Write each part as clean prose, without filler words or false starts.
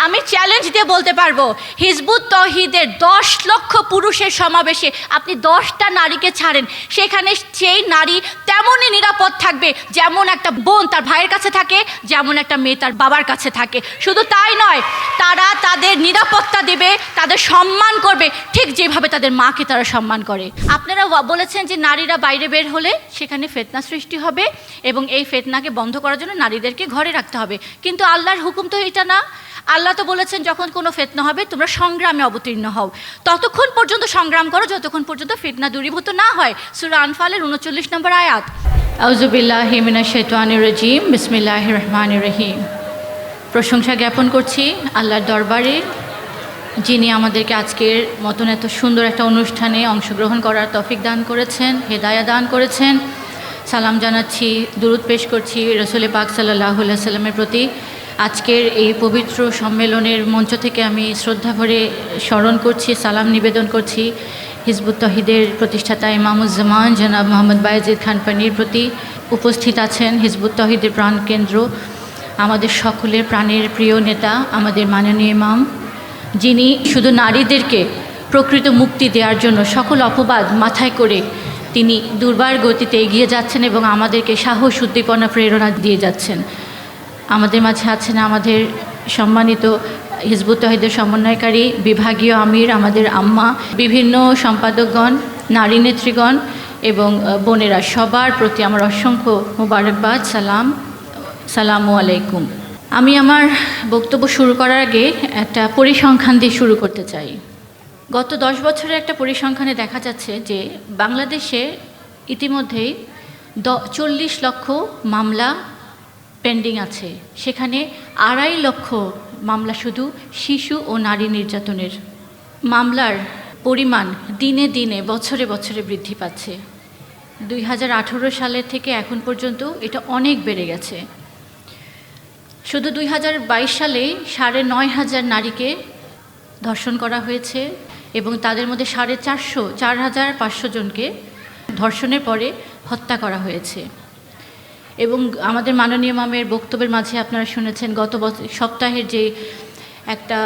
আমি চ্যালেঞ্জ দিয়ে বলতে পারবো, হিজবুত তৌহিদের 10 লক্ষ পুরুষের সমাবেশে আপনি 10টা নারীকে ছাড়েন, সেখানে সেই নারী তেমনই নিরাপদ থাকবে যেমন একটা বোন তার ভাইয়ের কাছে থাকে, যেমন একটা মেয়ে তার বাবার কাছে থাকে। শুধু তাই নয়, তারা তাদের নিরাপত্তা দেবে, তাদের সম্মান করবে, ঠিক যেভাবে তাদের মাকে তারা সম্মান করে। আপনারা বলেছেন যে নারীরা বাইরে বের হলে সেখানে ফিতনা সৃষ্টি হবে এবং এই ফিতনাকে বন্ধ করার জন্য নারীদেরকে ঘরে রাখতে হবে, কিন্তু আল্লাহর হুকুম তো এটা না। আল্লাহ তো বলেছেন যখন কোনো ফিতনা হবে তোমরা সংগ্রামে অবতীর্ণ হও, ততক্ষণ পর্যন্ত সংগ্রাম করো যতক্ষণ পর্যন্ত ফিতনা দূরীভূত না হয়। সূরা আনফালের 39 নম্বর আয়াত। আউযু বিল্লাহি মিনাশ শাইতানির রাজিম, বিসমিল্লাহির রহমানির রহিম। প্রশংসা জ্ঞাপন করছি আল্লাহর দরবারে, যিনি আমাদেরকে আজকের মতন এত সুন্দর একটা অনুষ্ঠানে অংশগ্রহণ করার তৌফিক দান করেছেন, হেদায়া দান করেছেন। সালাম জানাচ্ছি, দুরূদ পেশ করছি রাসূল পাক সাল্লাল্লাহু আলাইহি সাল্লামের প্রতি। আজকের এই পবিত্র সম্মেলনের মঞ্চ থেকে আমি শ্রদ্ধা ভরে স্মরণ করছি, সালাম নিবেদন করছি হিজবুত তৌহিদের প্রতিষ্ঠাতা ইমামুজ্জামান জনাব মোহাম্মদ বায়েজিদ খান পানির প্রতি। উপস্থিত আছেন হিজবুত তৌহিদের প্রাণকেন্দ্র, আমাদের সকলের প্রাণের প্রিয় নেতা, আমাদের মাননীয় ইমাম, যিনি শুধু নারীদেরকে প্রকৃত মুক্তি দেওয়ার জন্য সকল অপবাদ মাথায় করে তিনি দুর্বার গতিতে এগিয়ে যাচ্ছেন এবং আমাদেরকে সাহস, উদ্দীপনা, প্রেরণা দিয়ে যাচ্ছেন। আমাদের মাঝে আছেন আমাদের সম্মানিত হিজবুত তৌহিদের সমন্বয়কারী বিভাগীয় আমির, আমাদের আম্মা, বিভিন্ন সম্পাদকগণ, নারী নেত্রীগণ এবং বোনেরা, সবার প্রতি আমার অসংখ্য মোবারকবাদ, সালামু আলাইকুম। আমি আমার বক্তব্য শুরু করার আগে একটা পরিসংখ্যান দিয়ে শুরু করতে চাই। গত 10 বছরের একটা পরিসংখ্যানে দেখা যাচ্ছে যে বাংলাদেশে ইতিমধ্যেই 40 লক্ষ মামলা পেন্ডিং আছে, সেখানে 2.5 লক্ষ মামলা শুধু শিশু ও নারী নির্যাতনের। মামলার পরিমাণ দিনে দিনে, বছরে বছরে বৃদ্ধি পাচ্ছে। 2018 সালের থেকে এখন পর্যন্ত এটা অনেক বেড়ে গেছে। শুধু 2022 সালে 9,500 নারীকে ধর্ষণ করা হয়েছে এবং তাদের মধ্যে 4,500 জনকে ধর্ষণের পরে হত্যা করা হয়েছে। এবং আমাদের মাননীয় ইমামের বক্তব্যের মাঝে আপনারা শুনেছেন গত সপ্তাহের যে একটা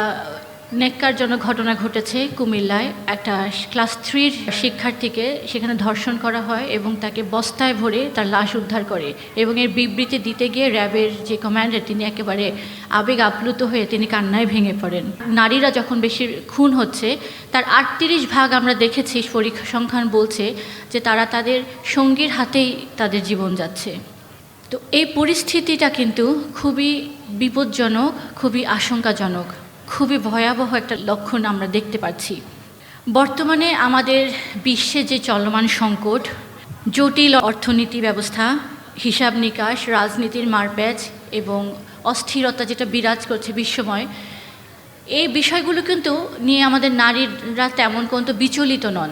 নেক্কারজনক ঘটনা ঘটেছে কুমিল্লায়, একটা ক্লাস 3 শিক্ষার্থীকে সেখানে ধর্ষণ করা হয় এবং তাকে বস্তায় ভরে তার লাশ উদ্ধার করে এবং এর বিবৃতি দিতে গিয়ে র্যাবের যে কমান্ডার তিনি একেবারে আবেগ আপ্লুত হয়ে তিনি কান্নায় ভেঙে পড়েন। নারীরা যখন বেশি খুন হচ্ছে তার 38% আমরা দেখেছি, পরিসংখ্যান বলছে যে তারা তাদের সঙ্গীর হাতেই তাদের জীবন যাচ্ছে। তো এই পরিস্থিতিটা কিন্তু খুবই বিপজ্জনক, খুবই আশঙ্কাজনক, খুবই ভয়াবহ একটা লক্ষণ আমরা দেখতে পাচ্ছি। বর্তমানে আমাদের বিশ্বে যে চলমান সংকট, জটিল অর্থনীতি ব্যবস্থা, হিসাব নিকাশ, রাজনীতির মারপ্যাচ এবং অস্থিরতা যেটা বিরাজ করছে বিশ্বময়, এই বিষয়গুলো কিন্তু নিয়ে আমাদের নারীরা তেমন কোনো বিচলিত নন।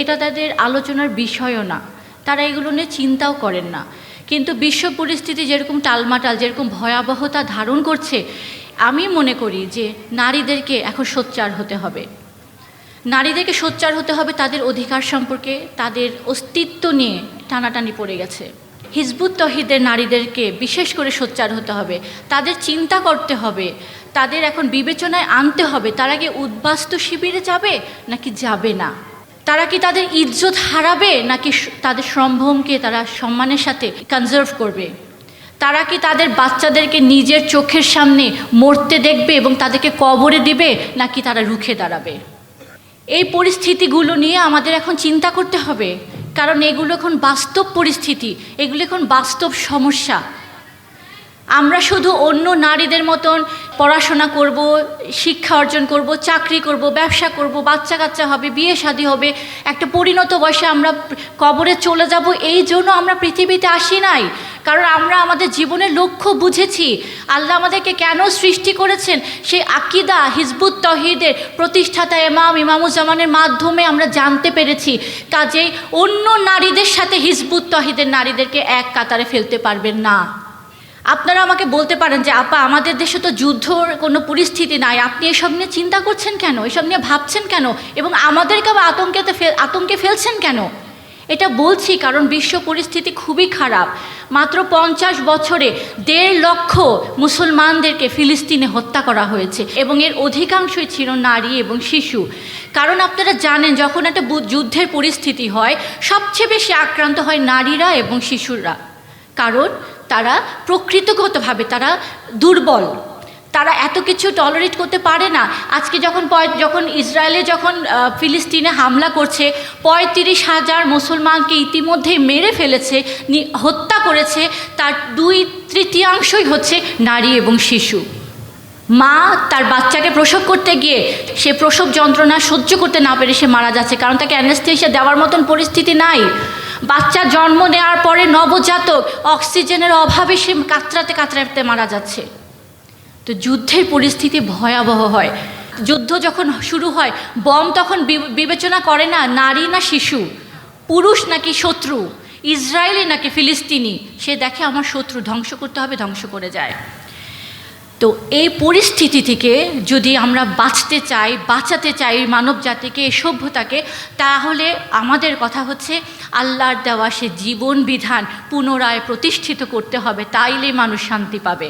এটা তাদের আলোচনার বিষয়ও না, তারা এগুলো নিয়ে চিন্তাও করেন না। কিন্তু বিশ্ব পরিস্থিতি যেরকম টালমাটাল, যেরকম ভয়াবহতা ধারণ করছে, আমি মনে করি যে নারীদেরকে এখন সোচ্চার হতে হবে। নারীদেরকে সোচ্চার হতে হবে তাদের অধিকার সম্পর্কে, তাদের অস্তিত্ব নিয়ে টানাটানি পড়ে গেছে। হিজবুত তৌহিদের নারীদেরকে বিশেষ করে সোচ্চার হতে হবে, তাদের চিন্তা করতে হবে, তাদের এখন বিবেচনায় আনতে হবে তারা কি উদ্বাস্তু শিবিরে যাবে নাকি যাবে না, তারা কি তাদের ইজ্জত হারাবে নাকি তাদের সম্ভ্রমকে তারা সম্মানের সাথে কনজার্ভ করবে, তারা কি তাদের বাচ্চাদেরকে নিজের চোখের সামনে মরতে দেখবে এবং তাদেরকে কবরে দিবে নাকি তারা রুখে দাঁড়াবে। এই পরিস্থিতিগুলো নিয়ে আমাদের এখন চিন্তা করতে হবে, কারণ এগুলো এখন বাস্তব পরিস্থিতি, এগুলো এখন বাস্তব সমস্যা। আমরা শুধু অন্য নারীদের মতন পড়াশোনা করব, শিক্ষা অর্জন করব, চাকরি করব, ব্যবসা করব, বাচ্চা কাচ্চা হবে, বিয়ে শাদী হবে, একটা পরিণত বয়সে আমরা কবরে চলে যাব, এই জন্য আমরা পৃথিবীতে আসি নাই। কারণ আমরা আমাদের জীবনের লক্ষ্য বুঝেছি, আল্লাহ আমাদেরকে কেন সৃষ্টি করেছেন সেই আকিদা হিজবুত তৌহিদের প্রতিষ্ঠাতা ইমামুজ্জামানের মাধ্যমে আমরা জানতে পেরেছি। কাজেই অন্য নারীদের সাথে হিজবুত তৌহিদের নারীদেরকে এক কাতারে ফেলতে পারবেন না। আপনারা আমাকে বলতে পারেন যে আপা আমাদের দেশে তো যুদ্ধর কোনো পরিস্থিতি নাই, আপনি এসব নিয়ে চিন্তা করছেন কেন, এসব নিয়ে ভাবছেন কেন এবং আমাদেরকে আতঙ্কে ফেলছেন কেন? এটা বলছি কারণ বিশ্ব পরিস্থিতি খুবই খারাপ। মাত্র 50 বছরে 1.5 লক্ষ মুসলমানদেরকে ফিলিস্তিনে হত্যা করা হয়েছে এবং এর অধিকাংশই ছিল নারী এবং শিশু। কারণ আপনারা জানেন, যখন একটা যুদ্ধের পরিস্থিতি হয় সবচেয়ে বেশি আক্রান্ত হয় নারীরা এবং শিশুরা। কারণ তারা প্রকৃতিগতভাবে তারা দুর্বল, তারা এত কিছু টলারেট করতে পারে না। আজকে যখন ইসরায়েলে ফিলিস্তিনে হামলা করছে, 35,000 মুসলমানকে ইতিমধ্যেই মেরে ফেলেছে, হত্যা করেছে, তার 2/3 হচ্ছে নারী এবং শিশু। মা তার বাচ্চাকে প্রসব করতে গিয়ে সে প্রসব যন্ত্রণা সহ্য করতে না পেরে সে মারা যাচ্ছে, কারণ তাকে অ্যানেস্থেসিয়া দেওয়ার মতন পরিস্থিতি নাই। বাচ্চা জন্ম নেওয়ার পরে নবজাতক অক্সিজেনের অভাবে সে কাতরাতে কাতরাতে মারা যাচ্ছে। তো যুদ্ধের পরিস্থিতি ভয়াবহ হয়। যুদ্ধ যখন শুরু হয়, বম তখন বিবেচনা করে না নারী না শিশু, পুরুষ নাকি শত্রু, ইসরায়েলি নাকি ফিলিস্তিনি, সে দেখে আমার শত্রু, ধ্বংস করতে হবে, ধ্বংস করে যায়। তো এই পরিস্থিতি থেকে যদি আমরা বাঁচাতে চাই মানব জাতিকে, এই সভ্যতাকে, তাহলে আমাদের কথা হচ্ছে আল্লাহর দেওয়া সে জীবন বিধান পুনরায় প্রতিষ্ঠিত করতে হবে, তাইলে মানুষ শান্তি পাবে।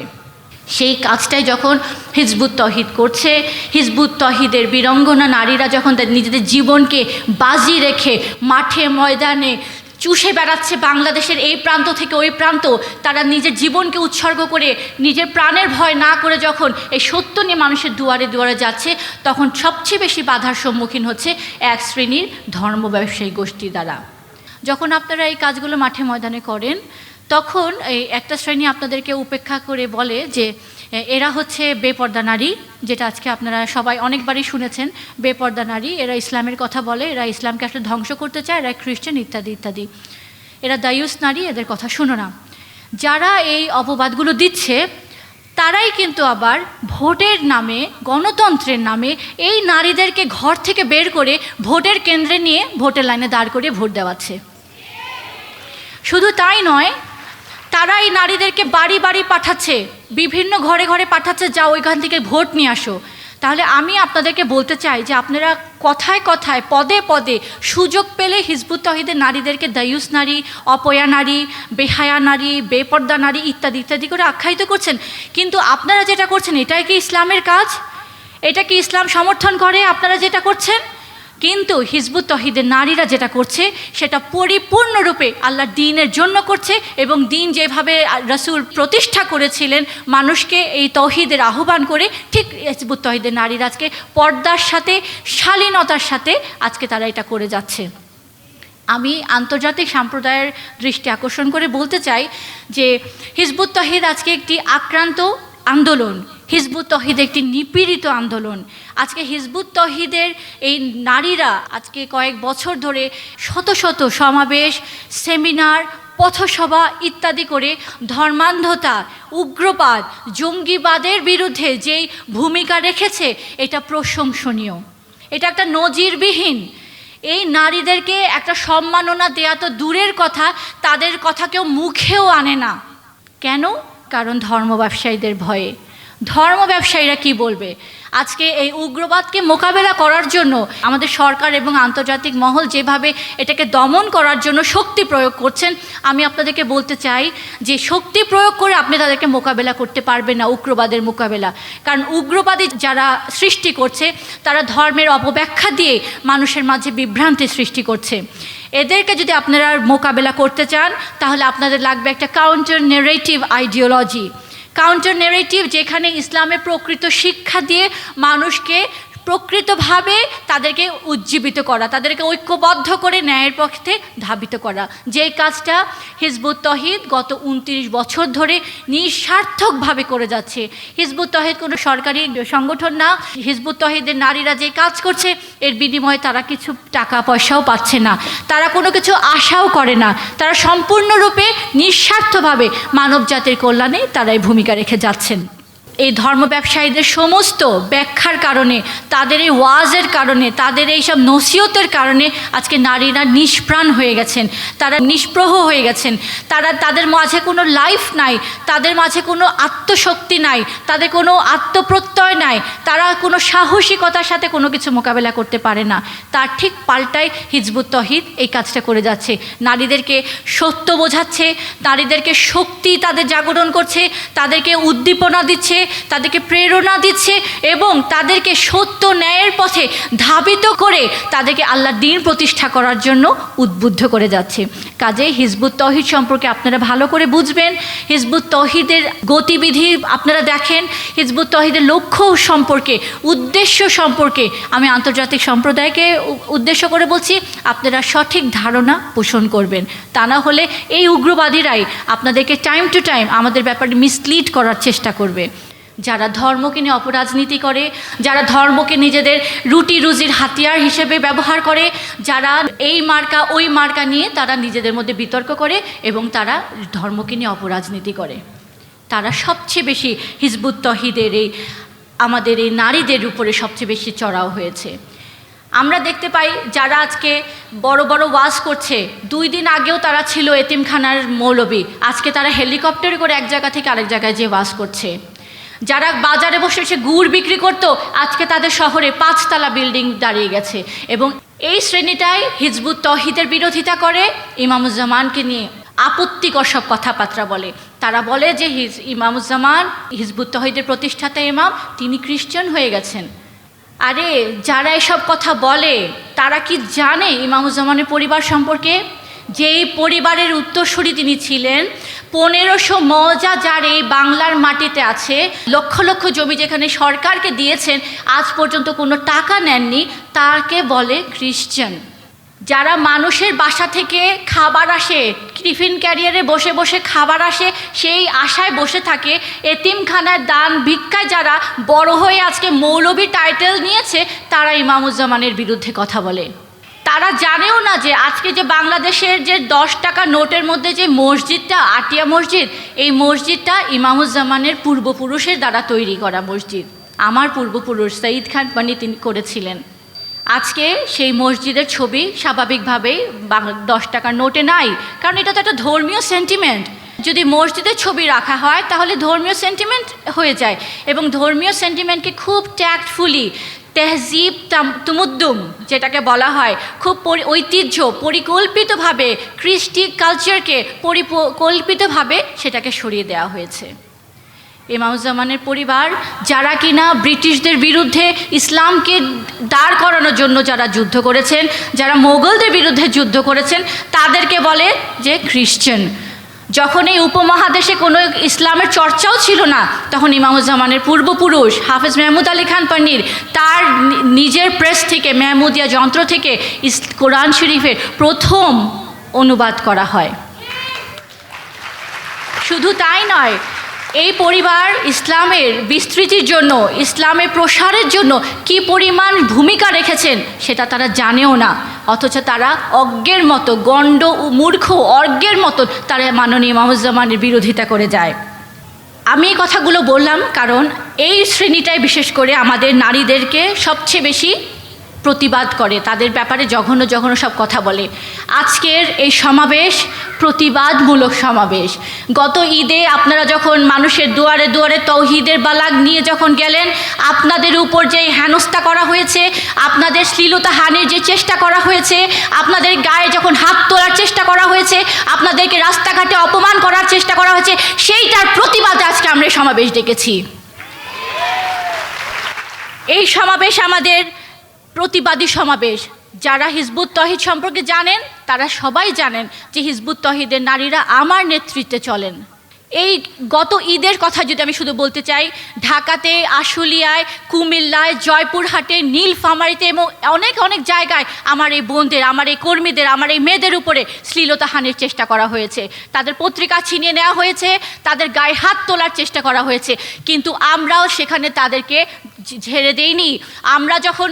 সেই কাজটাই যখন হিজবুত তৌহিদ করছে, হিজবুত তৌহিদের বীরাঙ্গনা নারীরা যখন নিজেদের জীবনকে বাজি রেখে মাঠে ময়দানে চুষে বেড়াচ্ছে, বাংলাদেশের এই প্রান্ত থেকে ওই প্রান্ত, তারা নিজের জীবনকে উৎসর্গ করে নিজের প্রাণের ভয় না করে যখন এই সত্য নিয়ে মানুষের দুয়ারে দুয়ারে যাচ্ছে, তখন সবচেয়ে বেশি বাধার সম্মুখীন হচ্ছে এক শ্রেণীর ধর্ম ব্যবসায়ী গোষ্ঠী দ্বারা। যখন আপনারা এই কাজগুলো মাঠে ময়দানে করেন, তখন এই একটা শ্রেণী আপনাদেরকে উপেক্ষা করে বলে যে এরা হচ্ছে বেপর্দা নারী, যেটা আজকে আপনারা সবাই অনেকবারই শুনেছেন, বেপর্দা নারী, এরা ইসলামের কথা বলে, এরা ইসলামকে আসলে ধ্বংস করতে চায়, এরা খ্রিস্টান ইত্যাদি ইত্যাদি, এরা দায়ুস নারী, এদের কথা শুনো না। যারা এই অপবাদগুলো দিচ্ছে তারাই কিন্তু আবার ভোটের নামে, গণতন্ত্রের নামে এই নারীদেরকে ঘর থেকে বের করে ভোটের কেন্দ্রে নিয়ে ভোটের লাইনে দাঁড় করিয়ে ভোট দেওয়াচ্ছে। শুধু তাই নয়, তারা এই নারীদেরকে বাড়ি বাড়ি পাঠাচ্ছে, বিভিন্ন ঘরে ঘরে পাঠাচ্ছে, যা ওইখান থেকে ভোট নিয়ে আসো। তাহলে আমি আপনাদেরকে বলতে চাই যে আপনারা কথায় কথায় পদে পদে সুযোগ পেলে হিজবুত তৌহিদের নারীদেরকে দায়ুস নারী, অপয়া নারী, বেহায়া নারী, বেপর্দা নারী ইত্যাদি ইত্যাদি করে আখ্যায়িত করছেন, কিন্তু আপনারা যেটা করছেন এটাই কি ইসলামের কাজ? এটা কি ইসলাম সমর্থন করে আপনারা যেটা করছেন? কিন্তু হিজবুত তৌহিদের নারীরা যেটা করছে সেটা পরিপূর্ণরূপে আল্লাহর দ্বীনের জন্য করছে, এবং দ্বীন যেভাবে রাসূল প্রতিষ্ঠা করেছিলেন মানুষকে এই তৌহিদের আহ্বান করে, ঠিক হিজবুত তৌহিদের নারীরা আজকে পর্দার সাথে, শালীনতার সাথে আজকে তারা এটা করে যাচ্ছে। আমি আন্তর্জাতিক সম্প্রদায়ের দৃষ্টি আকর্ষণ করে বলতে চাই যে হিজবুত তৌহিদ আজকে একটি আক্রান্ত আন্দোলন, হিজবুত তৌহিদ একটি নিপীড়িত আন্দোলন। আজকে হিজবুত তৌহিদের এই নারীরা আজকে কয়েক বছর ধরে শত শত সমাবেশ, সেমিনার, পথসভা ইত্যাদি করে ধর্মান্ধতা, উগ্রবাদ, জঙ্গিবাদের বিরুদ্ধে যেই ভূমিকা রেখেছে এটা প্রশংসনীয়, এটা একটা নজিরবিহীন। এই নারীদেরকে একটা সম্মাননা দেয়া তো দূরের কথা, তাদের কথা কেউ মুখেও আনে না। কেন? কারণ ধর্ম ব্যবসায়ীদের ভয়ে। ধর্ম ব্যবসায়ীরা কি বলবে? আজকে এই উগ্রবাদকে মোকাবেলা করার জন্য আমাদের সরকার এবং আন্তর্জাতিক মহল যেভাবে এটাকে দমন করার জন্য শক্তি প্রয়োগ করছেন, আমি আপনাদেরকে বলতে চাই যে শক্তি প্রয়োগ করে আপনি তাদেরকে মোকাবেলা করতে পারবেন না, উগ্রবাদের মোকাবেলা। কারণ উগ্রবাদী যারা সৃষ্টি করছে তারা ধর্মের অপব্যাখ্যা দিয়ে মানুষের মাঝে বিভ্রান্তি সৃষ্টি করছে। এদেরকে যদি আপনারা মোকাবেলা করতে চান তাহলে আপনাদের লাগবে একটা counter narrative ideology, counter narrative যেখানে ইসলামের প্রকৃত শিক্ষা দিয়ে মানুষকে প্রকৃতভাবে তাদেরকে উজ্জীবিত করা, তাদেরকে ঐক্যবদ্ধ করে ন্যায়ের পক্ষে ধাবিত করা। যেই কাজটা হিজবুত তৌহিদ গত 29 বছর ধরে নিঃস্বার্থকভাবে করে যাচ্ছে। হিজবুত তৌহিদ কোনো সরকারি সংগঠন না। হিজবুত তৌহিদের নারীরা যে কাজ করছে এর বিনিময়ে তারা কিছু টাকা পয়সাও পাচ্ছে না, তারা কোনো কিছু আশাও করে না, তারা সম্পূর্ণরূপে নিঃস্বার্থভাবে মানব জাতির কল্যাণে তারা এই ভূমিকা রেখে যাচ্ছেন। এই ধর্ম ব্যবসায়ীদের সমস্ত ব্যাখ্যার কারণে, তাদের এই ওয়াজের কারণে, তাদের এই সব নসিহতের কারণে আজকে নারীরা নিষ্প্রাণ হয়ে গেছেন, তারা নিষ্প্রহ হয়ে গেছেন, তাদের মাঝে কোনো লাইফ নাই, তাদের মাঝে কোনো আত্মশক্তি নাই, তাদের কোনো আত্মপ্রত্যয় নাই, তারা কোনো সাহসিকতার সাথে কোনো কিছু মোকাবেলা করতে পারে না। তার ঠিক পাল্টায় হিজবুত তৌহিদ এই কাজটা করে যাচ্ছে, নারীদেরকে সত্য বোঝাচ্ছে, নারীদেরকে শক্তি তাদের জাগরণ করছে, তাদেরকে উদ্দীপনা দিচ্ছে, তাদেরকে প্রেরণা দিচ্ছে এবং তাদেরকে সত্য ন্যায়ের পথে ধাবিত করে তাদেরকে আল্লাহর দ্বীন প্রতিষ্ঠা করার জন্য উদ্বুদ্ধ করে যাচ্ছে। কাজেই হিজবুত তৌহিদ সম্পর্কে আপনারা ভালো করে বুঝবেন, হিজবুত তৌহিদের গতিবিধি আপনারা দেখেন, হিজবুত তৌহিদের লক্ষ্য সম্পর্কে, উদ্দেশ্য সম্পর্কে আমি আন্তর্জাতিক সম্প্রদায়কে উদ্দেশ্য করে বলছি, আপনারা সঠিক ধারণা পোষণ করবেন। তা না হলে এই উগ্রবাদীরাই আপনাদেরকে টাইম টু টাইম আমাদের ব্যাপারে মিসলিড করার চেষ্টা করবে। যারা ধর্মকে নিয়ে অপরাজনীতি করে, যারা ধর্মকে নিজেদের রুটি রুজির হাতিয়ার হিসেবে ব্যবহার করে, যারা এই মার্কা ওই মার্কা নিয়ে তারা নিজেদের মধ্যে বিতর্ক করে এবং তারা ধর্মকে নিয়ে অপরাজনীতি করে, তারা সবচেয়ে বেশি হিজবুত তৌহিদের আমাদের এই নারীদের উপরে সবচেয়ে বেশি চড়াও হয়েছে। আমরা দেখতে পাই যারা আজকে বড় বড় ওয়াজ করছে, 2 দিন আগেও তারা ছিল এতিমখানার মৌলবী, আজকে তারা হেলিকপ্টারে করে এক জায়গা থেকে আরেক জায়গায় যে ওয়াজ করছে। যারা বাজারে বসে বসে গুড় বিক্রি করতো, আজকে তাদের শহরে 5 তলা বিল্ডিং দাঁড়িয়ে গেছে। এবং এই শ্রেণীটাই হিজবুত তৌহিদের বিরোধিতা করে, ইমামুজ্জামানকে নিয়ে আপত্তিকর সব কথাবার্তা বলে। তারা বলে যে ইমামুজ্জামান হিজবুত তৌহিদের প্রতিষ্ঠাতা ইমাম, তিনি খ্রিস্টান হয়ে গেছেন। আরে যারা এসব কথা বলে তারা কি জানে ইমামুজ্জামানের পরিবার সম্পর্কে? যেই পরিবারের উত্তরসূরি তিনি ছিলেন, 1500 মৌজা যার এই বাংলার মাটিতে আছে, লক্ষ লক্ষ জমি যেখানে সরকারকে দিয়েছেন, আজ পর্যন্ত কোনো টাকা নেননি, তাকে বলে খ্রিস্টান। যারা মানুষের বাসা থেকে খাবার আসে, টিফিন ক্যারিয়ারে বসে বসে খাবার আসে, সেই আশায় বসে থাকে, এতিমখানার দান ভিক্ষায় যারা বড় হয়ে আজকে মৌলবী টাইটেল নিয়েছে, তারা ইমামুজ্জামানের বিরুদ্ধে কথা বলে। তারা জানেও না যে আজকে যে বাংলাদেশের যে 10 টাকা নোটের মধ্যে যে মসজিদটা, আটিয়া মসজিদ, এই মসজিদটা ইমামুজ্জামানের পূর্বপুরুষের দ্বারা তৈরি করা মসজিদ। আমার পূর্বপুরুষ সঈদ খান পানি তিনি করেছিলেন। আজকে সেই মসজিদের ছবি স্বাভাবিকভাবেই 10 টাকার নোটে নাই, কারণ এটা তো একটা ধর্মীয় সেন্টিমেন্ট। যদি মসজিদের ছবি রাখা হয় তাহলে ধর্মীয় সেন্টিমেন্ট হয়ে যায়, এবং ধর্মীয় সেন্টিমেন্টকে খুব ট্যাক্টফুলি, তেহজিব তুমুদ্দুম যেটাকে বলা হয়, খুব ঐতিহ্য পরিকল্পিতভাবে, কৃষ্টি কালচারকে পরিকল্পিতভাবে সেটাকে সরিয়ে দেওয়া হয়েছে। ইমামুজ্জামানের পরিবার যারা কিনা ব্রিটিশদের বিরুদ্ধে ইসলামকে দাঁড় করানোর জন্য যারা যুদ্ধ করেছেন, যারা মোগলদের বিরুদ্ধে যুদ্ধ করেছেন, তাদেরকে বলে যে খ্রিস্টান। যখন এই উপমহাদেশে কোনো ইসলামের চর্চাও ছিল না, তখন ইমামুজ্জামানের পূর্বপুরুষ হাফেজ মেহমুদ আলী খান পান্নির তার নিজের প্রেস থেকে, মেহমুদিয়া যন্ত্র থেকে কোরআন শরীফের প্রথম অনুবাদ করা হয়। শুধু তাই নয়, এই পরিবার ইসলামের বিস্তৃতির জন্য, ইসলামের প্রসারের জন্য কি পরিমাণ ভূমিকা রেখেছেন সেটা তারা জানেও না, অথচ তারা অজ্ঞের মতো, গণ্ড ও মূর্খ অজ্ঞের মতো তারা মাননীয় ইমামুজ্জামানের বিরোধিতা করে যায়। আমি এই কথাগুলো বললাম কারণ এই শ্রেণীটাই বিশেষ করে আমাদের নারীদেরকে সবচেয়ে বেশি প্রতিবাদ করে, তাদের ব্যাপারে জঘন্য জঘন্য সব কথা বলে। আজকের এই সমাবেশ প্রতিবাদমূলক সমাবেশ। গত ঈদে আপনারা যখন মানুষের দুয়ারে দুয়ারে তৌহিদের বালাগ নিয়ে যখন গেলেন, আপনাদের উপর যে হেনস্থা করা হয়েছে, আপনাদের শ্লীলতা হানির যে চেষ্টা করা হয়েছে, আপনাদের গায়ে যখন হাত তোলার চেষ্টা করা হয়েছে, আপনাদেরকে রাস্তাঘাটে অপমান করার চেষ্টা করা হয়েছে, সেইটার প্রতিবাদে আজকে আমরা এই সমাবেশ ডেকেছি। এই সমাবেশ আমাদের প্রতিবাদী সমাবেশ। যারা হিজবুত তৌহিদ সম্পর্কে জানেন তারা সবাই জানেন যে হিজবুত তৌহিদের নারীরা আমার নেতৃত্বে চলেন। এই গত ঈদের কথা যদি আমি শুধু বলতে চাই, ঢাকাতে, আশুলিয়ায়, কুমিল্লায়, জয়পুরহাটে, নীলফামারীতে এবং অনেক অনেক জায়গায় আমার এই বোনদের, আমার এই কর্মীদের, আমার এই মেয়েদের উপরে শ্লীলতাহানির চেষ্টা করা হয়েছে, তাদের পত্রিকা ছিনিয়ে নেওয়া হয়েছে, তাদের গায়ে হাত তোলার চেষ্টা করা হয়েছে, কিন্তু আমরাও সেখানে তাদেরকে ঝেড়ে দেইনি। আমরা যখন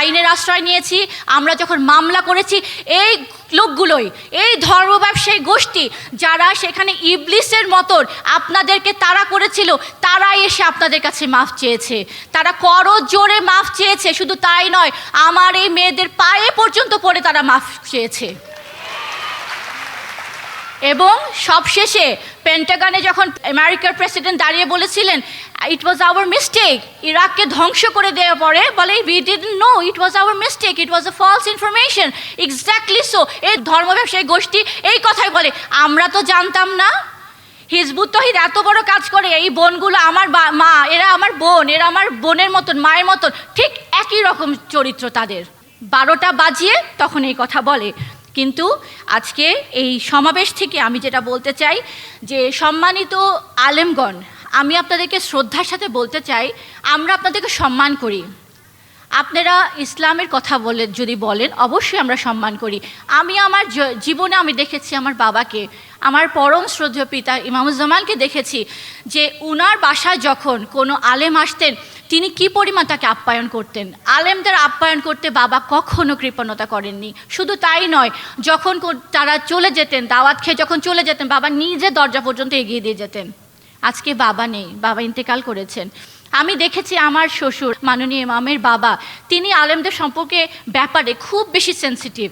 আইনের আশ্রয় নিয়েছি, আমরা যখন মামলা করেছি, এই লোকগুলোই, এই ধর্ম ব্যবসায়ী গোষ্ঠী যারা সেখানে ইবলিসের মতন আপনাদেরকে তাড়া করেছিল, তারাই এসে আপনাদের কাছে মাফ চেয়েছে। তারা করজোড়ে মাফ চেয়েছে। শুধু তাই নয়, আমার এই মেয়েদের পায়ে পর্যন্ত পড়ে তারা মাফ চেয়েছে। এবং সবশেষে পেন্টাগনে যখন আমেরিকার প্রেসিডেন্ট দাঁড়িয়ে বলেছিলেন ইট ওয়াজ আওয়ার মিস্টেক, ইরাককে ধ্বংস করে দেওয়ার পরে বলে we didn't know, it was our mistake, it was a false information. Exactly so. এই ধর্ম ব্যবসায়ী গোষ্ঠী এই কথাই বলে, আমরা তো জানতাম না। হিজবুত তহিদ এত বড় কাজ করে, এই বোনগুলো আমার মা, এরা আমার বোন, এরা আমার বোনের মতন, মায়ের মতন, ঠিক একই রকম চরিত্র তাদের। 12টা বাজিয়ে তখন এই কথা বলে। কিন্তু আজকে এই সমাবেশ থেকে আমি যেটা বলতে চাই যে সম্মানিত আলেমগণ, আমি আপনাদেরকে শ্রদ্ধার সাথে বলতে চাই, আমরা আপনাদেরকে সম্মান করি। আপনারা ইসলামের কথা বলে যদি বলেন, অবশ্যই আমরা সম্মান করি। আমি আমার জীবনে আমি দেখেছি আমার বাবাকে, আমার পরম শ্রদ্ধেয় পিতা ইমামুজ্জামানকে দেখেছি যে উনার বাসায় যখন কোনো আলেম আসতেন তিনি কি পরিমাণ তাকে আপ্যায়ন করতেন। আলেমদের আপ্যায়ন করতে বাবা কখনো কৃপণতা করেননি। শুধু তাই নয়, যখন তারা চলে যেতেন, দাওয়াত খেয়ে যখন চলে যেতেন, বাবা নিজে দরজা পর্যন্ত এগিয়ে দিয়ে যেতেন। আজকে বাবা নেই, বাবা ইন্তেকাল করেছেন। আমি দেখেছি আমার শ্বশুর মাননীয় ইমামের বাবা, তিনি আলেমদের সম্পর্কে ব্যাপারে খুব বেশি সেন্সিটিভ।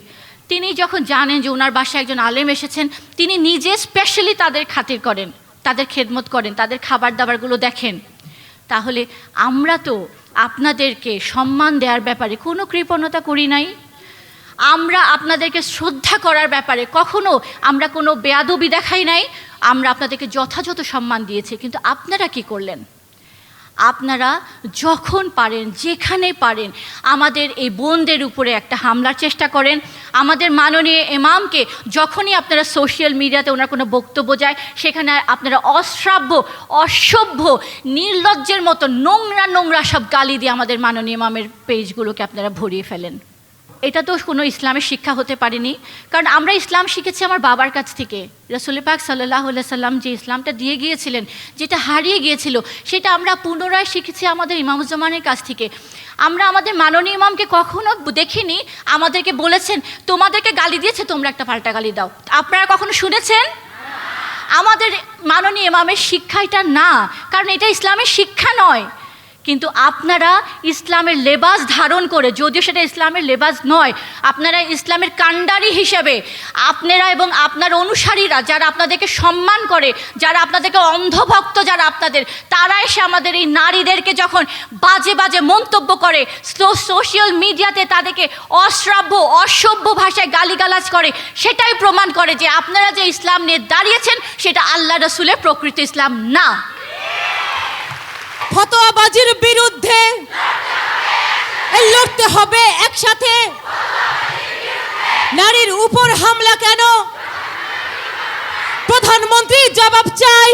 তিনি যখন জানেন যে ওনার বাসায় একজন আলেম এসেছেন, তিনি নিজে স্পেশালি তাদের খাতির করেন, তাদের খেদমত করেন, তাদের খাবার দাবারগুলো দেখেন। তাহলে আমরা তো আপনাদেরকে সম্মান দেওয়ার ব্যাপারে কোনো কৃপণতা করি নাই। আমরা আপনাদেরকে শ্রদ্ধা করার ব্যাপারে কখনো আমরা কোনো বেয়াদবি দেখাই নাই। আমরা আপনাদেরকে যথাযথ সম্মান দিয়েছি। কিন্তু আপনারা কি করলেন? আপনারা যখন পারেন, যেখানে পারেন, আমাদের এই বোনদের উপরে একটা হামলার চেষ্টা করেন। আমাদের মাননীয় ইমামকে যখনই আপনারা সোশ্যাল মিডিয়াতে ওনার কোনো বক্তব্য যায়, সেখানে আপনারা অশ্রাব্য, অসভ্য, নির্লজ্জের মতো নোংরা নোংরা সব গালি দিয়ে আমাদের মাননীয় ইমামের পেজগুলোকে আপনারা ভরিয়ে ফেলেন। এটা তো কোনো ইসলামের শিক্ষা হতে পারেনি। কারণ আমরা ইসলাম শিখেছি আমার বাবার কাছ থেকে। রাসূল পাক সাল্লাল্লাহু আলাইহি সাল্লাম যে ইসলামটা দিয়ে গিয়েছিলেন, যেটা হারিয়ে গিয়েছিল, সেটা আমরা পুনরায় শিখেছি আমাদের ইমামুজ্জামানের কাছ থেকে। আমরা আমাদের মাননীয় ইমামকে কখনো দেখিনি আমাদেরকে বলেছেন তোমাদেরকে গালি দিয়েছে, তোমরা একটা পাল্টা গালি দাও। আপনারা কখনো শুনেছেন? আমাদের মাননীয় ইমামের শিক্ষা এটা না, কারণ এটা ইসলামের শিক্ষা নয়। কিন্তু আপনারা ইসলামের লেবাস ধারণ করে, যদিও সেটা ইসলামের লেবাস নয়, আপনারা ইসলামের কাণ্ডারি হিসেবে আপনারা এবং আপনার অনুসারীরা যারা আপনাদেরকে সম্মান করে, যারা আপনাদেরকে অন্ধভক্ত, যারা আপনাদের, তারা এসে আমাদের এই নারীদেরকে যখন বাজে বাজে মন্তব্য করে, সোশ্যাল মিডিয়াতে তাদেরকে অশ্রাব্য, অসভ্য ভাষায় গালিগালাজ করে, সেটাই প্রমাণ করে যে আপনারা যে ইসলাম নিয়ে দাঁড়িয়েছেন সেটা আল্লাহ রসুলের প্রকৃত ইসলাম না। ফতোয়াবাজির বিরুদ্ধে লড়তে হবে একসাথে। নারীর উপর হামলা কেন? প্রধানমন্ত্রী জবাব চাই।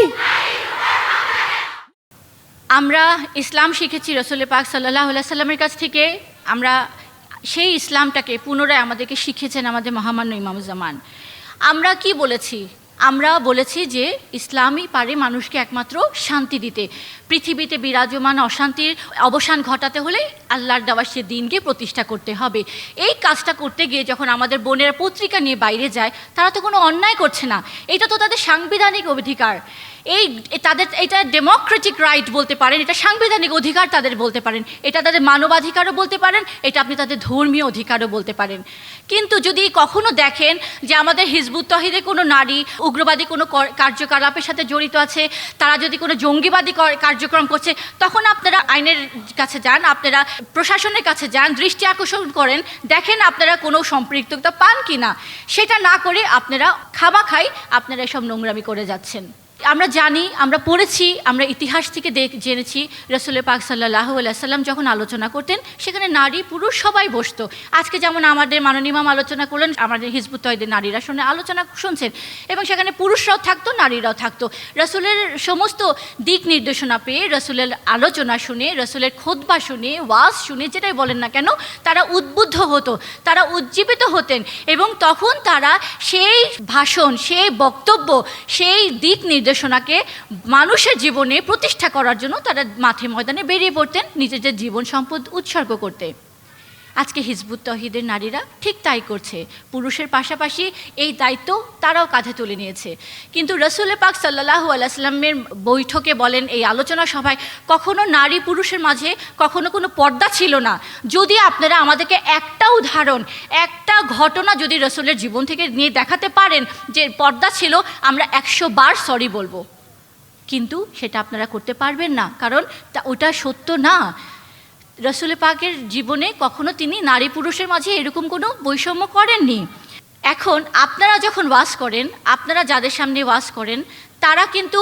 আমরা ইসলাম শিখেছি রাসূল পাক সাল্লাল্লাহু আলাইহি সাল্লামের কাছ থেকে। আমরা সেই ইসলামটাকে পুনরায় আমাদেরকে শিখিয়েছেন আমাদের মহামান্য ইমামুজ্জামান। আমরা কি বলেছি? আমরা বলেছি যে ইসলামই পারে মানুষকে একমাত্র শান্তি দিতে। পৃথিবীতে বিরাজমান অশান্তির অবসান ঘটাতে হলে আল্লাহর দেওয়া সে দিনকে প্রতিষ্ঠা করতে হবে। এই কাজটা করতে গিয়ে যখন আমাদের বোনেরা পত্রিকা নিয়ে বাইরে যায়, তারা তো কোনো অন্যায় করছে না। এটা তো তাদের সাংবিধানিক অধিকার। তাদের এটা ডেমোক্রেটিক রাইট বলতে পারেন, এটা সাংবিধানিক অধিকার তাদের বলতে পারেন, এটা তাদের মানবাধিকারও বলতে পারেন, এটা আপনি তাদের ধর্মীয় অধিকারও বলতে পারেন। কিন্তু যদি কখনো দেখেন যে আমাদের হিজবুত তহিদের কোনো নারী উগ্রবাদী কোনো কার্যকলাপের সাথে জড়িত আছে, তারা যদি কোনো জঙ্গিবাদী কার্যক্রম করছে, তখন আপনারা আইনের কাছে যান, আপনারা প্রশাসনের কাছে যান, দৃষ্টি আকর্ষণ করেন, দেখেন আপনারা কোনো সম্পৃক্ততা পান কি না। সেটা না করে আপনারা খামাখাই আপনারা এসব নোংরামি করে যাচ্ছেন। আমরা জানি, আমরা পড়েছি, আমরা ইতিহাস থেকে জেনেছি রাসূল পাক সাল্লাল্লাহু আলাইহি সাল্লাম যখন আলোচনা করতেন সেখানে নারী পুরুষ সবাই বসতো। আজকে যেমন আমাদের মাননীয় ইমাম আলোচনা করলেন, আমাদের হিজবুত তহিদের নারীরা আলোচনা শুনছেন, এবং সেখানে পুরুষরাও থাকতো, নারীরাও থাকতো। রাসূলের সমস্ত দিক নির্দেশনা পেয়ে, রাসূলের আলোচনা শুনে, রাসূলের খুতবা শুনে, ওয়াজ শুনে, যেটাই বলেন না কেন, তারা উদ্বুদ্ধ হতো, তারা উজ্জীবিত হতেন, এবং তখন তারা সেই ভাষণ, সেই বক্তব্য, সেই দিক নির্দেশনাকে মানুষের জীবনে প্রতিষ্ঠা করার জন্য তারা মাঠে ময়দানে বেরিয়ে পড়তেন নিজেদের জীবন সম্পদ উৎসর্গ করতে। আজকে হিজবুত তৌহিদের নারীরা ঠিক তাই করছে, পুরুষের পাশাপাশি এই দায়িত্ব তারাও কাঁধে তুলে নিয়েছে। কিন্তু রসুল পাক সাল্লাল্লাহু আলাইহি ওয়াসাল্লামের বৈঠকে বলেন, এই আলোচনা সভায় কখনো নারী পুরুষের মাঝে কখনো কোনো পর্দা ছিল না। যদি আপনারা আমাদেরকে একটা উদাহরণ, একটা ঘটনা যদি রসুলের জীবন থেকে নিয়ে দেখাতে পারেন যে পর্দা ছিল, আমরা 100 বার সরি বলবো, কিন্তু সেটা আপনারা করতে পারবেন না, কারণ ওটা সত্য না। রসুল পাকের জীবনে কখনো তিনি নারী পুরুষের মাঝে এরকম কোনো বৈষম্য করেননি। এখন আপনারা যখন ওয়াজ করেন, আপনারা যাদের সামনে ওয়াজ করেন তারা কিন্তু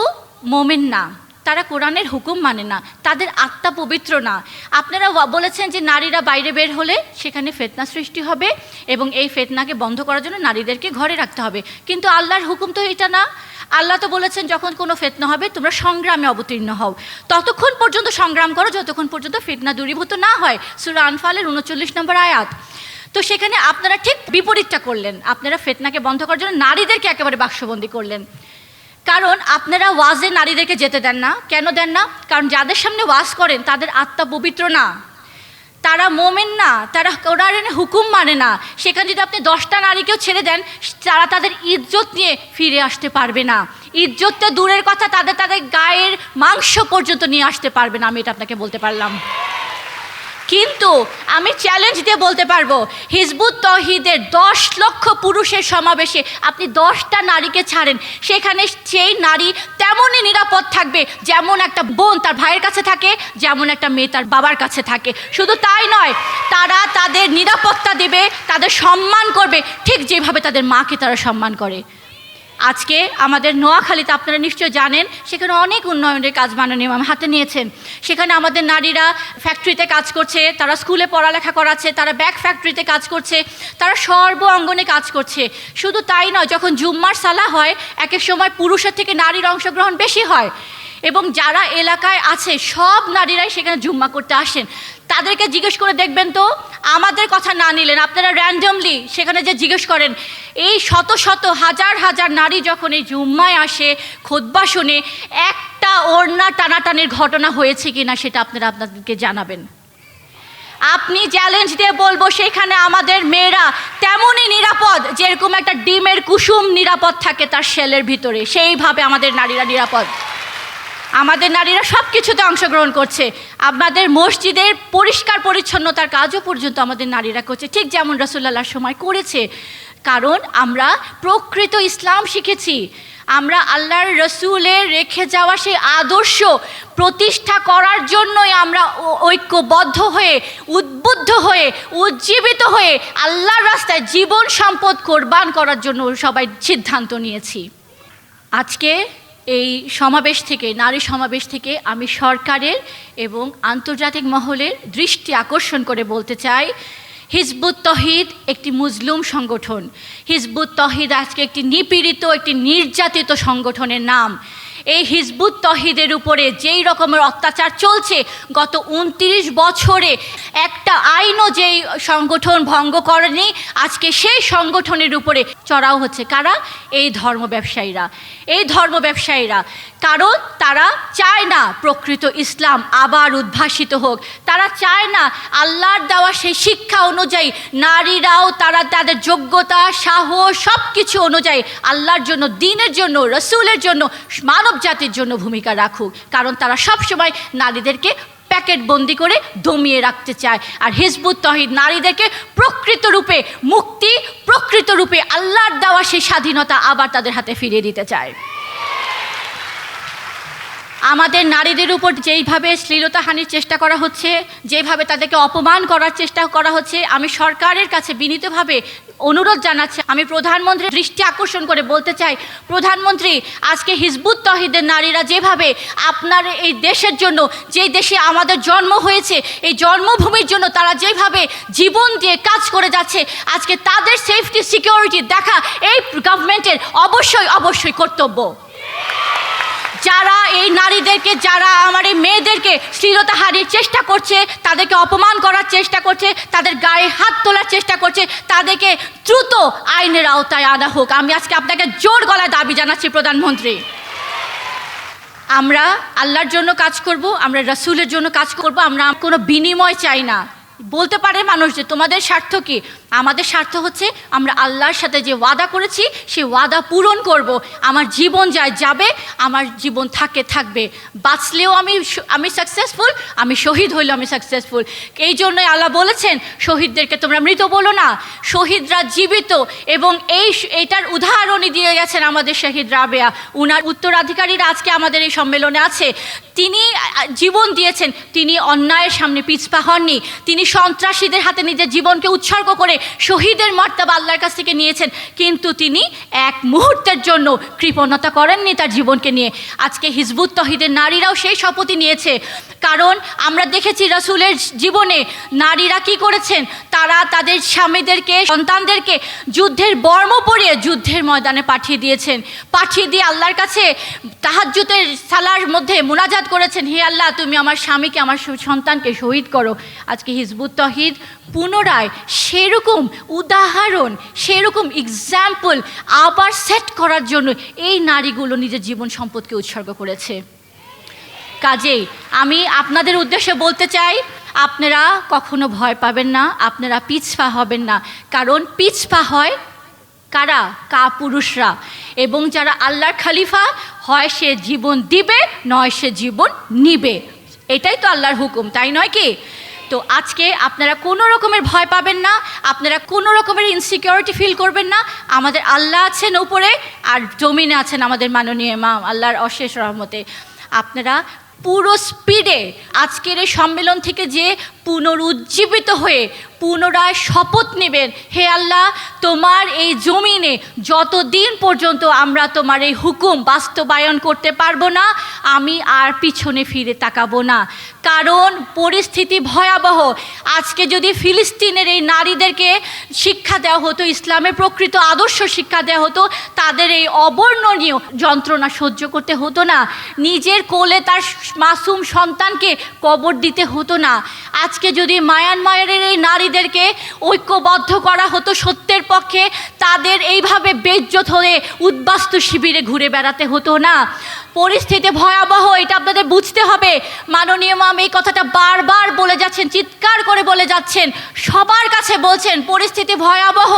মোমেন না, তারা কোরআনের হুকুম মানে না, তাদের আত্মা পবিত্র না। আপনারা বলেছেন যে নারীরা বাইরে বের হলে সেখানে ফিতনা সৃষ্টি হবে এবং এই ফিতনাকে বন্ধ করার জন্য নারীদেরকে ঘরে রাখতে হবে, কিন্তু আল্লাহর হুকুম তো এটা না। আল্লাহ তো বলেছেন যখন কোনো ফিতনা হবে তোমরা সংগ্রামে অবতীর্ণ হও, ততক্ষণ পর্যন্ত সংগ্রাম করো যতক্ষণ পর্যন্ত ফিতনা দূরীভূত না হয়। সূরা আনফালের 39 নম্বর আয়াত। তো সেখানে আপনারা ঠিক বিপরীতটা করলেন, আপনারা ফিতনাকে বন্ধ করার জন্য নারীদেরকে একেবারে বাক্সবন্দি করলেন। কারণ আপনারা ওয়াজে নারীদেরকে যেতে দেন না। কেন দেন না? কারণ যাদের সামনে ওয়াজ করেন তাদের আত্মা পবিত্র না, তারা মোমেন না, তারা কোরআনের হুকুম মানে না। সেখানে যদি আপনি 10টা নারীকেও ছেড়ে দেন, তারা তাদের ইজ্জত নিয়ে ফিরে আসতে পারবে না। ইজ্জত তো দূরের কথা, তাদের গায়ের মাংস পর্যন্ত নিয়ে আসতে পারবে না, আমি এটা আপনাকে বলতে পারলাম। কিন্তু আমি চ্যালেঞ্জ দিয়ে বলতে পারবো, হিজবুত তৌহিদের 10 লক্ষ পুরুষের সমাবেশে আপনি 10টা নারীকে ছাড়েন, সেখানে সেই নারী তেমনই নিরাপদ থাকবে যেমন একটা বোন তার ভাইয়ের কাছে থাকে, যেমন একটা মেয়ে তার বাবার কাছে থাকে। শুধু তাই নয়, তারা তাদের নিরাপত্তা দেবে, তাদের সম্মান করবে ঠিক যেভাবে তাদের মাকে তারা সম্মান করে। আজকে আমাদের নোয়াখালীতে আপনারা নিশ্চয় জানেন, সেখানে অনেক উন্নয়নের কাজ মাননীয় হাতে নিয়েছেন। সেখানে আমাদের নারীরা ফ্যাক্টরিতে কাজ করছে, তারা স্কুলে পড়ালেখা করাচ্ছে, তারা ব্যাগ ফ্যাক্টরিতে কাজ করছে, তারা সর্ব অঙ্গনে কাজ করছে। শুধু তাই নয়, যখন জুম্মার সালা হয় এক এক সময় পুরুষের থেকে নারীর অংশগ্রহণ বেশি হয় এবং যারা এলাকায় আছে সব নারীরাই সেখানে জুম্মা করতে আসেন। তাদেরকে জিজ্ঞেস করে দেখবেন তো, আমাদের কথা না নিলেন আপনারা র্যান্ডমলি সেখানে যে জিজ্ঞেস করেন, এই শত শত হাজার হাজার নারী যখন এই জুম্মায় আসে খুতবা শুনে, একটা ওড়না টানাটানির ঘটনা হয়েছে কিনা সেটা আপনারা আপনাদেরকে জানাবেন। আপনি চ্যালেঞ্জ দিয়ে বলবো, সেখানে আমাদের মেয়েরা তেমনই নিরাপদ যেরকম একটা ডিমের কুসুম নিরাপদ থাকে তার শেলের ভিতরে, সেইভাবে আমাদের নারীরা নিরাপদ। আমাদের নারীরা সব কিছুতে অংশগ্রহণ করছে। আমাদের মসজিদের পরিষ্কার পরিচ্ছন্নতার কাজও পর্যন্ত আমাদের নারীরা করছে, ঠিক যেমন রাসূলুল্লাহর সময় করেছে। কারণ আমরা প্রকৃত ইসলাম শিখেছি, আমরা আল্লাহর রসুলের রেখে যাওয়া সেই আদর্শ প্রতিষ্ঠা করার জন্যই আমরা ঐক্যবদ্ধ হয়ে, উদ্বুদ্ধ হয়ে, উজ্জীবিত হয়ে আল্লাহর রাস্তায় জীবন সম্পদ কোরবান করার জন্য সবাই সিদ্ধান্ত নিয়েছি। আজকে এই সমাবেশ থেকে, নারী সমাবেশ থেকে আমি সরকারের এবং আন্তর্জাতিক মহলের দৃষ্টি আকর্ষণ করে বলতে চাই, হিজবুত তৌহিদ একটি মুজলুম সংগঠন। হিজবুত তৌহিদ আজকে একটি নিপীড়িত, একটি নির্যাতিত সংগঠনের নাম। এই হিজবুত তৌহিদের উপরে যেই রকমের অত্যাচার চলছে, গত 29 বছরে একটা আইনও যেই সংগঠন ভঙ্গ করেনি, আজকে সেই সংগঠনের উপরে চড়াও হচ্ছে কারা? এই ধর্ম ব্যবসায়ীরা। এই ধর্ম ব্যবসায়ীরা, কারণ তারা চায় না প্রকৃত ইসলাম আবার উদ্ভাসিত হোক। তারা চায় না আল্লাহর দেওয়া সেই শিক্ষা অনুযায়ী নারীরাও তারা তাদের যোগ্যতা, সাহস সব কিছু অনুযায়ী আল্লাহর জন্য, দ্বীনের জন্য, রসুলের জন্য, মানব জাতির জন্য ভূমিকা রাখুক। কারণ তারা সবসময় নারীদেরকে প্যাকেট বন্দি করে দমিয়ে রাখতে চায়। আর হিজবুত তৌহিদ নারীদেরকে প্রকৃত রূপে মুক্তি, প্রকৃত রূপে আল্লাহর দেওয়া সেই স্বাধীনতা আবার তাদের হাতে ফিরিয়ে দিতে চায়। আমাদের নারীদের উপর যেইভাবে শ্লীলতাহানির চেষ্টা করা হচ্ছে, যেভাবে তাদেরকে অপমান করার চেষ্টা করা হচ্ছে, আমি সরকারের কাছে বিনীতভাবে অনুরোধ জানাচ্ছি, আমি প্রধানমন্ত্রীর দৃষ্টি আকর্ষণ করে বলতে চাই, প্রধানমন্ত্রী, আজকে হিজবুত তৌহিদের নারীরা যেভাবে আপনার এই দেশের জন্য, যেই দেশে আমাদের জন্ম হয়েছে, এই জন্মভূমির জন্য তারা যেভাবে জীবন দিয়ে কাজ করে যাচ্ছে, আজকে তাদের সেফটি সিকিউরিটি দেখা এই গভর্নমেন্টের অবশ্যই অবশ্যই কর্তব্য। যারা এই নারীদেরকে, যারা আমার এই মেয়েদেরকে শ্লীলতাহানির চেষ্টা করছে, তাদেরকে অপমান করার চেষ্টা করছে, তাদের গায়ে হাত তোলার চেষ্টা করছে, তাদেরকে দ্রুত আইনের আওতায় আনা হোক। আমি আজকে আপনাকে জোর গলায় দাবি জানাচ্ছি প্রধানমন্ত্রী। আমরা আল্লাহর জন্য কাজ করব, আমরা রাসূলের জন্য কাজ করব, আমরা কোনো বিনিময় চাই না। বলতে পারে মানুষ যে তোমাদের স্বার্থ কি? আমাদের স্বার্থ হচ্ছে আমরা আল্লাহর সাথে যে ওয়াদা করেছি সেই ওয়াদা পূরণ করব। আমার জীবন যায় যাবে, আমার জীবন থাকবে, বাঁচলেও আমি সাকসেসফুল, আমি শহীদ হইলেও আমি সাকসেসফুল। এই জন্যই আল্লাহ বলেছেন শহীদদেরকে তোমরা মৃত বলো না, শহীদরা জীবিত। এবং এইটার উদাহরণই দিয়ে গেছেন আমাদের শহীদ রাবেয়া। উনার উত্তরাধিকারীরা আজকে আমাদের এই সম্মেলনে আছে। তিনি জীবন দিয়েছেন, তিনি অন্যায়ের সামনে পিছপা হননি, তিনি সন্ত্রাসীদের হাতে নিজের জীবনকে উৎসর্গ করে শহীদের মর্তবা আল্লাহর কাছ থেকে নিয়েছেন, কিন্তু তিনি এক মুহূর্তের জন্য কৃপণতা করেননি তার জীবনকে নিয়ে। আজকে হিজবুত তহিদের নারীরাও সেই শপথই নিয়েছে, কারণ আমরা দেখেছি রাসূলের জীবনে নারীরা কি করেছেন। তারা তাদের স্বামীদেরকে, সন্তানদেরকে যুদ্ধের বর্ম পরিয়ে যুদ্ধের ময়দানে পাঠিয়ে দিয়েছেন, পাঠিয়ে দিয়ে আল্লাহর কাছে তাহাজ্জুদের সালার মধ্যে মুনাজাত করেছেন, হে আল্লাহ তুমি আমার স্বামীকে, আমার সন্তানকে শহীদ করো। আজকে হিজবুত তহিদ পুনরায় সেরকম উদাহরণ, সেরকম এক্সাম্পল আবার সেট করার জন্য এই নারীগুলো নিজের জীবন সম্পদকে উৎসর্গ করেছে। কাজেই আমি আপনাদের উদ্দেশ্যে বলতে চাই, আপনারা কখনো ভয় পাবেন না, আপনারা পিছপা হবেন না। কারণ পিছপা হয় কারা? পুরুষরা। এবং যারা আল্লাহর খলিফা, হয় সে জীবন দিবে, নয় সে জীবন নিবে। এটাই তো আল্লাহর হুকুম, তাই নয় কি? তো আজকে আপনারা কোনো রকমের ভয় পাবেন না, আপনারা কোনো রকমের ইনসিকিউরিটি ফিল করবেন না। আমাদের আল্লাহ আছেন উপরে, আর জমিনে আছেন আমাদের মাননীয় ইমাম, আল্লাহর অশেষ রহমতে। আপনারা পুরো স্পিডে আজকের এই সম্মেলন থেকে যে পুনরুজ্জীবিত হয়ে পুনরায় শপথ নেবেন, হে আল্লাহ তোমার এই জমিনে যতদিন পর্যন্ত আমরা তোমার এই হুকুম বাস্তবায়ন করতে পারবো না, আমি আর পিছনে ফিরে তাকাবো না। কারণ পরিস্থিতি ভয়াবহ। আজকে যদি ফিলিস্তিনের এই নারীদেরকে শিক্ষা দেওয়া হতো, ইসলামের প্রকৃত আদর্শ শিক্ষা দেওয়া হতো, তাদের এই অবর্ণনীয় যন্ত্রণা সহ্য করতে হতো না, নিজের কোলে তার মাসুম সন্তানকে কবর দিতে হতো না। আজকে যদি মায়ানমারের এই নারীদেরকে ঐক্যবদ্ধ করা হতো সত্যের পক্ষে, তাদের এইভাবে বেইজ্জত হয়ে উদ্বাস্তু শিবিরে ঘুরে বেড়াতে হতো না। পরিস্থিতি ভয়াবহ, এটা আপনাদের বুঝতে হবে। মাননীয় ইমাম এই কথাটা বারবার বলে যাচ্ছেন, চিৎকার করে বলে যাচ্ছেন, সবার কাছে বলছেন পরিস্থিতি ভয়াবহ।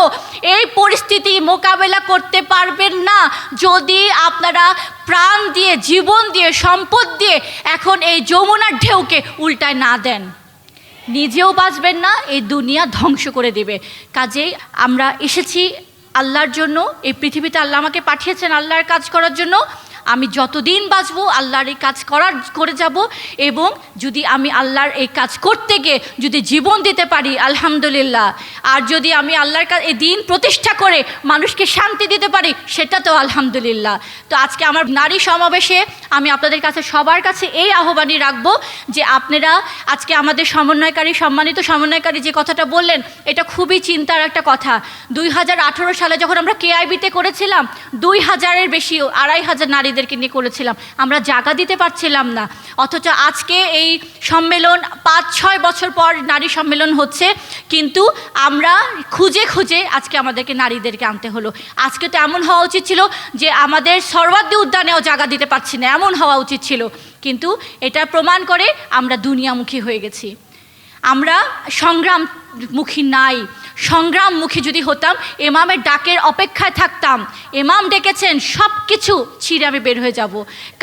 এই পরিস্থিতি মোকাবেলা করতে পারবেন না যদি আপনারা প্রাণ দিয়ে, জীবন দিয়ে, সম্পদ দিয়ে এখন এই যমুনার ঢেউকে উল্টায় না দেন। নিজেও বাঁচবেন না, এই দুনিয়া ধ্বংস করে দেবে। কাজেই আমরা এসেছি আল্লাহর জন্য, এই পৃথিবীতে আল্লাহ আমাকে পাঠিয়েছেন আল্লাহর কাজ করার জন্য। আমি যতদিন বাঁচবো আল্লাহর এই কাজ করে যাব। এবং যদি আমি আল্লাহর এই কাজ করতে গিয়ে যদি জীবন দিতে পারি আলহামদুলিল্লাহ, আর যদি আমি আল্লাহর কাজ এই দিন প্রতিষ্ঠা করে মানুষকে শান্তি দিতে পারি সেটা তো আলহামদুলিল্লাহ। তো আজকে আমার নারী সমাবেশে আমি আপনাদের কাছে, সবার কাছে এই আহ্বানই রাখবো যে আপনারা আজকে আমাদের সম্মানিত সমন্বয়কারী যে কথাটা বললেন, এটা খুবই চিন্তার একটা কথা। 2018 সালে যখন আমরা কেআইবিতে করেছিলাম, 2000-এর বেশি, 2500 নারীদেরকে নিয়ে করেছিলাম, আমরা জায়গা দিতে পারছিলাম না। অথচ আজকে এই সম্মেলন 5-6 বছর পর নারী সম্মেলন হচ্ছে, কিন্তু আমরা খুঁজে খুঁজে আজকে আমাদেরকে নারীদেরকে আনতে হলো। আজকে তো এমন হওয়া উচিত ছিল যে আমাদের সর্বাদ্রি উদ্যানেও জায়গা দিতে পারছি না, এমন হওয়া উচিত ছিল। কিন্তু এটা প্রমাণ করে আমরা দুনিয়ামুখী হয়ে গেছি। আমরা সংগ্রামমুখী নাই। সংগ্রামমুখী যদি হতাম, ইমামের ডাকের অপেক্ষায় থাকতাম। ইমাম ডেকেছেন, সব কিছু ছিঁড়ে আমি বের হয়ে যাব।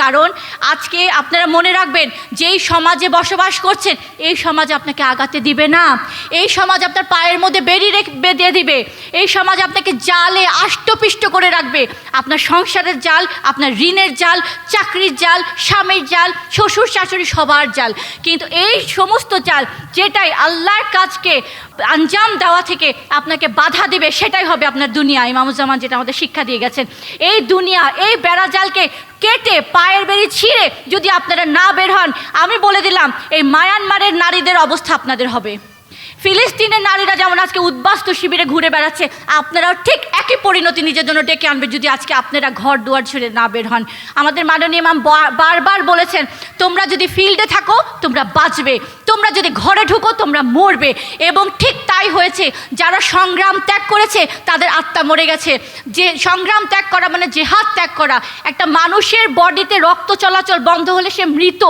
কারণ আজকে আপনারা মনে রাখবেন, যেই সমাজে বসবাস করছেন এই সমাজ আপনাকে আগাতে দিবে না। এই সমাজ আপনার পায়ের মধ্যে বেঁধে দিবে। এই সমাজ আপনাকে জালে আষ্টপিষ্ট করে রাখবে। আপনার সংসারের জাল, আপনার ঋণের জাল, চাকরির জাল, স্বামীর জাল, শ্বশুর শাশুড়ি সবার জাল। কিন্তু এই সমস্ত জাল যেটাই আল্লাহর কাজকে আঞ্জাম দেওয়া থেকে আপনাকে বাধা দিবে, সেটাই হবে আপনার দুনিয়া। ইমামুজ্জামান যেটা আমাদের শিক্ষা দিয়ে গেছেন, এই দুনিয়া, এই বেড়াজালকে কেটে পায়ের বেরি ছিঁড়ে যদি আপনারা না বের হন, আমি বলে দিলাম এই মায়ানমারের নারীদের অবস্থা আপনাদের হবে। ফিলিস্তিনের নারীরা যেমন আজকে উদ্বাস্তু শিবিরে ঘুরে বেড়াচ্ছে, আপনারাও ঠিক একই পরিণতি নিজের জন্য ডেকে আনবে যদি আজকে আপনারা ঘর দুয়ার ছেড়ে না বের হন। আমাদের মাননীয় ইমাম বারবার বলেছেন, তোমরা যদি ফিল্ডে থাকো তোমরা বাঁচবে, তোমরা যদি ঘরে ঢুকো তোমরা মরবে। এবং ঠিক তাই হয়েছে। যারা সংগ্রাম ত্যাগ করেছে তাদের আত্মা মরে গেছে। যে সংগ্রাম ত্যাগ করা মানে জেহাদ ত্যাগ করা। একটা মানুষের বডিতে রক্ত চলাচল বন্ধ হলে সে মৃত,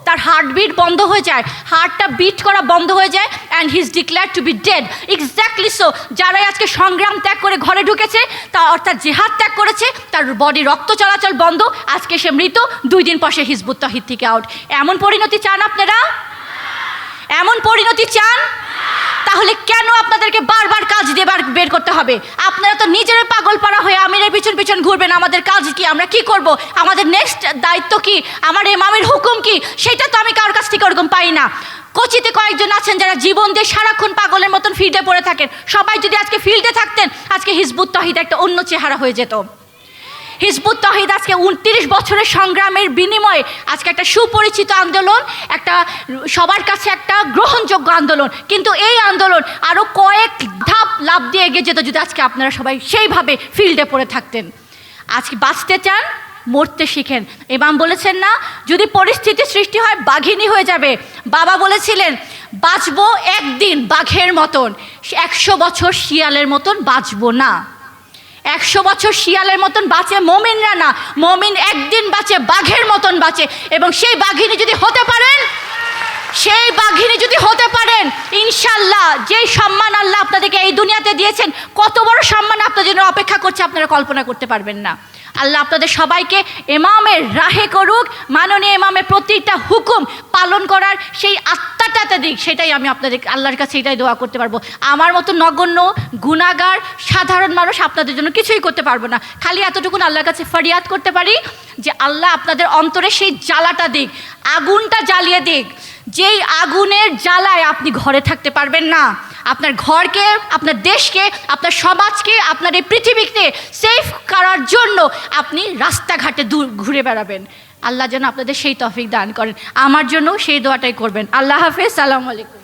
তার হার্টবিট বন্ধ হয়ে যায়, হার্টটা বিট করা বন্ধ হয়ে যায়, and he is declared to be dead. Exactly so, যারাই আজকে সংগ্রাম ত্যাগ করে ঘরে ঢুকেছে, তা অর্থাৎ জেহাদ ত্যাগ করেছে, তার বডি রক্ত চলাচল বন্ধ, আজকে সে মৃত, 2 দিন পর সে হিজবুত তাওহীদ থেকে আউট। এমন পরিণতি চান আপনারা? এমন পরিণতি চান? তাহলে কেন আপনাদেরকে বারবার কাজ দিয়ে বের করতে হবে? আপনারা তো নিজেরাই পাগল পাড়া হয়ে আমিরের পিছন পিছন ঘুরবেন। আমাদের কাজ কি? আমরা কি করব? আমাদের নেক্সট দায়িত্ব কি? আমার ইমামের হুকুম কি? সেটা তো আমি কারোর কাছ থেকে ওরকম পাই না। কোচিতে কয়েকজন আছেন যারা জীবন দিয়ে সারাক্ষণ পাগলের মতন ফিল্ডে পড়ে থাকেন। সবাই যদি আজকে ফিল্ডে থাকতেন, আজকে হিজবুত তাওহীদ একটা অন্য চেহারা হয়ে যেত। হিজবুত তাওহীদ আজকে 29 বছরের সংগ্রামের বিনিময়ে আজকে একটা সুপরিচিত আন্দোলন, একটা সবার কাছে একটা গ্রহণযোগ্য আন্দোলন। কিন্তু এই আন্দোলন আরও কয়েক ধাপ লাভ দিয়ে এগিয়ে যেত যদি আজকে আপনারা সবাই সেইভাবে ফিল্ডে পড়ে থাকতেন। আজকে বাঁচতে চান, মরতে শিখেন। ইমাম বলেছেন না, যদি পরিস্থিতি সৃষ্টি হয় বাঘিনী হয়ে যাবে। বাবা বলেছিলেন, বাঁচবো একদিন বাঘের মতন, 100 বছর শিয়ালের মতন বাঁচবো না। 100 বছর শিয়ালের মতন বাঁচে মমিনরা না, মমিন একদিন বাঁচে বাঘের মতন বাঁচে। এবং সেই বাঘিনী যদি হতে পারেন, সেই বাঘিনী যদি হতে পারেন, ইনশাল্লাহ যেই সম্মান আল্লাহ আপনাদেরকে এই দুনিয়াতে দিয়েছেন, কত বড় সম্মান আপনাদের জন্য অপেক্ষা করছে আপনারা কল্পনা করতে পারবেন না। আল্লাহ আপনাদের সবাইকে ইমামের রাহে করুক, মাননীয় ইমামের প্রতিটা হুকুম পালন করার সেই আত্মাটাতে দিক, সেটাই আমি আপনাদের আল্লাহর কাছে এটাই দোয়া করতে পারবো। আমার মতো নগণ্য গুনাহগার সাধারণ মানুষ আপনাদের জন্য কিছুই করতে পারবো না। খালি এতটুকুন আল্লাহর কাছে ফরিয়াদ করতে পারি যে আল্লাহ আপনাদের অন্তরে সেই জ্বালাটা দিক, আগুনটা জ্বালিয়ে দিক, যেই আগুনের জ্বালায় আপনি ঘরে থাকতে পারবেন না। আপনার ঘরকে, আপনার দেশকে, আপনার সমাজকে, আপনার এই পৃথিবীকে সেফ করার জন্য আপনি রাস্তাঘাটে ঘুরে বেড়াবেন। আল্লাহ যেন আপনাদের সেই তৌফিক দান করেন। আমার জন্য সেই দোয়াটাই করবেন। আল্লাহ হাফেজ। সালামু আলাইকুম।